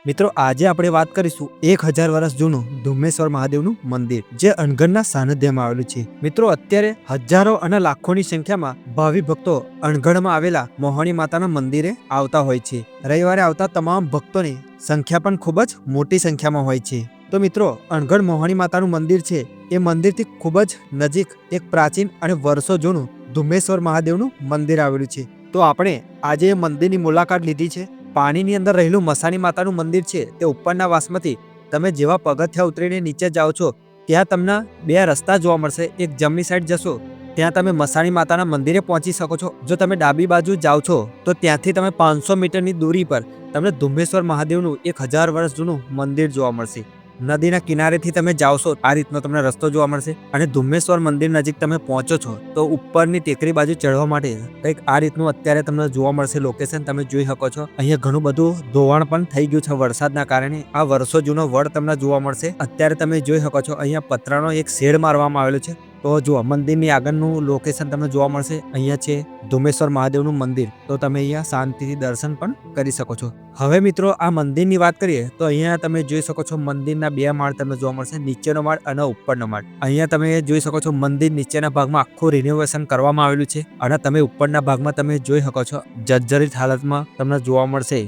મિત્રો આજે આપણે વાત કરીશું 1000 વર્ષ જૂનું ધુમ્મેશ્વર મહાદેવનું મંદિર જે અણગઢના સાનિધ્યમાં આવેલું છે। મિત્રો અત્યારે હજારો અને લાખોની સંખ્યામાં ભાવિ ભક્તો અણગઢમાં આવેલા મોહણી માતાના મંદિરે આવતા હોય છે। રવિવારે આવતા તમામ ભક્તોની સંખ્યા પણ ખૂબ જ મોટી સંખ્યામાં હોય છે। તો મિત્રો અણગઢ મોહણી માતાનું મંદિર છે એ મંદિરથી ખૂબ જ નજીક એક પ્રાચીન અને વર્ષો જૂનું ધુમ્મેશ્વર મહાદેવનું મંદિર આવેલું છે। તો આપણે આજે એ મંદિરની મુલાકાત લીધી છે। પાણીની અંદર રહેલું મસાણી માતાનું મંદિર છે તે ઉપરના વાસમાંથી તમે જેવા પગથિયા ઉતરીને નીચે જાઓ છો ત્યાં તમને બે રસ્તા જોવા મળશે। એક જમણી સાઈડ જશો ત્યાં તમે મસાણી માતાના મંદિરે પહોંચી શકો છો। જો તમે ડાબી બાજુ જાઓ છો તો ત્યાંથી તમે 500 મીટરની દૂરી પર તમને ધુમ્મેશ્વર મહાદેવનું 1000 વર્ષ જૂનું મંદિર જોવા મળશે। નદીના કિનારેથી તમે જાવશો આ રીતનો તમને રસ્તો જોવા મળશે અને ધુમ્મેશ્વર મંદિર નજીક તમે પહોંચો છો તો ઉપરની ટેકરી બાજુ ચડવા માટે કંઈક આ રીતનું અત્યારે તમને જોવા મળશે લોકેશન તમે જોઈ શકો છો। અહીંયા ઘણું બધું ધોવાણ પણ થઈ ગયું છે વરસાદના કારણે। આ વર્ષો જૂનો વડ તમને જોવા મળશે। અત્યારે તમે જોઈ શકો છો અહીંયા પતરાનો એક શેડ મારવામાં આવેલો છે। તો જુઓ મંદિરની આગળનું લોકેશન તમને જોવા મળશે। અહીંયા છે ધુમ્મેશ્વર મહાદેવનું મંદિર, તો તમે અહીંયા શાંતિથી દર્શન પણ કરી શકો છો। હવે મિત્રો આ મંદિરની વાત કરીએ તો અહીંયા તમે જોઈ શકો છો મંદિરના બે માળ તમને જોવા મળશે, નીચેનો માળ અને ઉપરનો માળ। અહીંયા તમે જોઈ શકો છો મંદિર નીચેના ભાગમાં આખું રિનોવેશન કરવામાં આવેલું છે અને તમે ઉપરના ભાગમાં તમે જોઈ શકો છો જર્જરિત હાલતમાં તમને જોવા મળશે।